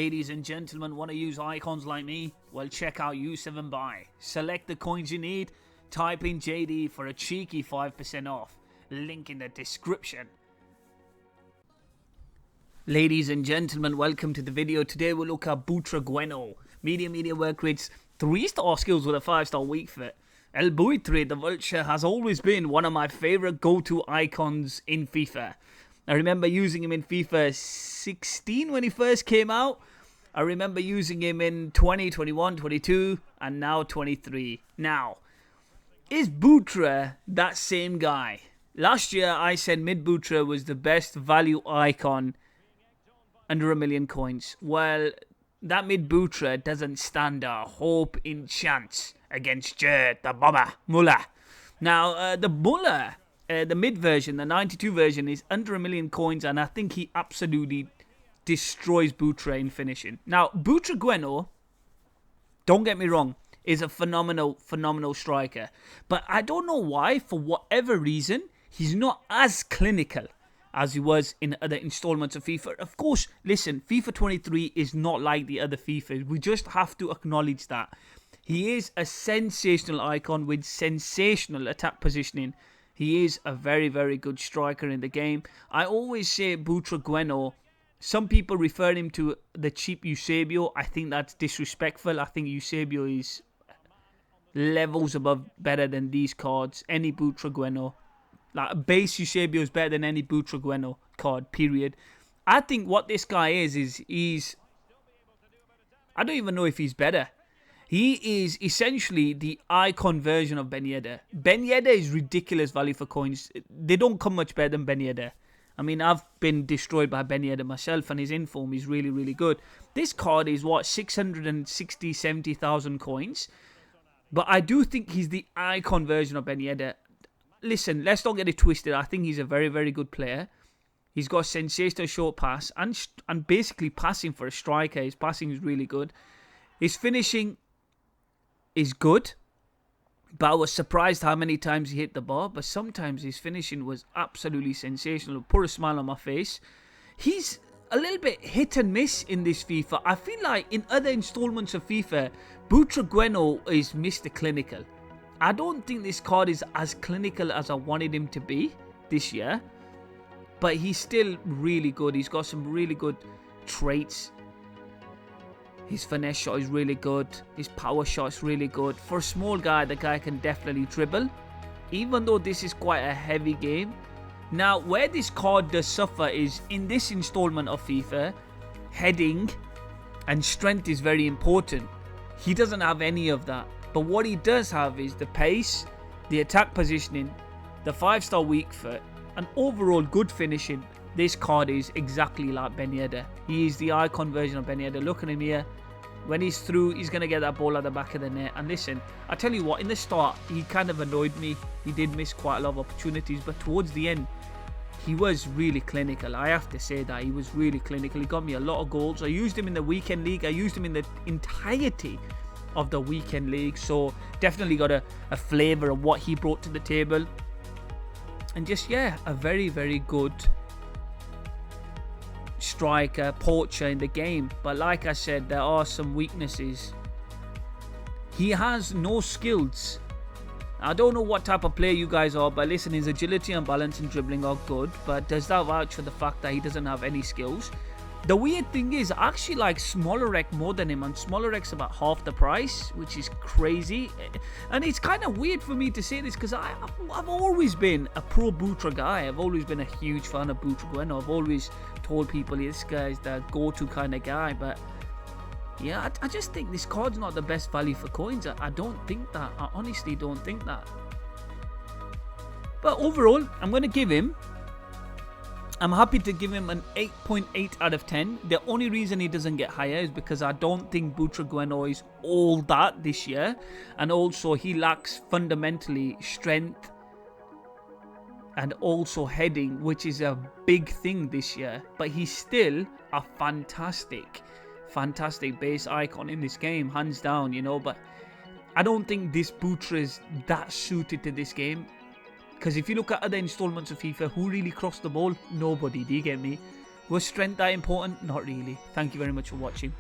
Ladies and gentlemen, want to use icons like me? Well, check out U7Buy. Select the coins you need, type in JD for a cheeky 5% off. Link in the description. Ladies and gentlemen, welcome to the video. Today we'll look at Butragueño. Medium work rates, 3-star skills with a 5-star weak foot. El Buitre, the Vulture, has always been one of my favorite go-to icons in FIFA. I remember using him in FIFA 16 when he first came out. I remember using him in 20, 21, 22, and now 23. Now, is Butra that same guy? Last year, I said Mid Butra was the best value icon under 1 million coins. Well, that Mid Butra doesn't stand a hope in chance against Gerd, the Bomber, Muller. Now, the Muller, the mid version, the 92 version, is under 1 million coins, and I think he absolutely destroys Butra in finishing. Now, Butragueño, don't get me wrong, is a phenomenal striker. But I don't know why, for whatever reason, he's not as clinical as he was in other installments of FIFA. Of course, listen, FIFA 23 is not like the other FIFAs. We just have to acknowledge that. He is a sensational icon with sensational attack positioning. He is a very good striker in the game. I always say Butragueño, some people refer him to the cheap Eusebio. I think that's disrespectful. I think Eusebio is levels above better than these cards. Any Butragueño. Like, base Eusebio is better than any Butragueño card, period. I think what this guy is he's... I don't even know if he's better. He is essentially the icon version of Ben Yedder. Ben Yedder is ridiculous value for coins. They don't come much better than Ben Yedder. I mean, I've been destroyed by Ben Yedder myself, and his inform is really good. This card is, what, 660, 70,000 coins? But I do think he's the icon version of Ben Yedder. Listen, let's not get it twisted. I think he's a very good player. He's got a sensational short pass and basically passing for a striker. His passing is really good. His finishing is good, but I was surprised how many times he hit the bar. But sometimes his finishing was absolutely sensational. It'll put a smile on my face. He's a little bit hit and miss in this FIFA. I feel like in other installments of FIFA, Butragueño is Mr. Clinical. I don't think this card is as clinical as I wanted him to be this year, but he's still really good. He's got some really good traits. His finesse shot is really good. His power shot is really good. For a small guy, the guy can definitely dribble, even though this is quite a heavy game. Now, where this card does suffer is in this installment of FIFA, heading and strength is very important. He doesn't have any of that. But what he does have is the pace, the attack positioning, the 5-star weak foot, and overall good finishing. This card is exactly like Ben Yedder. He is the icon version of Ben Yedder. Look at him here. When he's through, he's going to get that ball at the back of the net. And listen, I tell you what, in the start, he kind of annoyed me. He did miss quite a lot of opportunities. But towards the end, he was really clinical. I have to say that. He was really clinical. He got me a lot of goals. I used him in the weekend league. I used him in the entirety of the weekend league. So definitely got a flavour of what he brought to the table. And just, yeah, a very good striker, poacher in the game. But like I said, there are some weaknesses. He has no skills. I don't know what type of player you guys are, but listen, his agility and balance and dribbling are good, but does that vouch for the fact that he doesn't have any skills? The weird thing is, I actually like Smolarek more than him, and Smolarek's about half the price, which is crazy. And it's kind of weird for me to say this, because I've always been a pro Butra guy. I've always been a huge fan of Butragueño. I've always told people this guy's the go-to kind of guy, but yeah, I just think this card's not the best value for coins. I don't think that. I honestly don't think that. But overall, I'm happy to give him an 8.8 out of 10. The only reason he doesn't get higher is because I don't think Butragueño is all that this year. And also, he lacks fundamentally strength and also heading, which is a big thing this year. But he's still a fantastic base icon in this game, hands down, you know. But I don't think this Butra is that suited to this game. Because if you look at other installments of FIFA, who really crossed the ball? Nobody, do you get me? Was strength that important? Not really. Thank you very much for watching.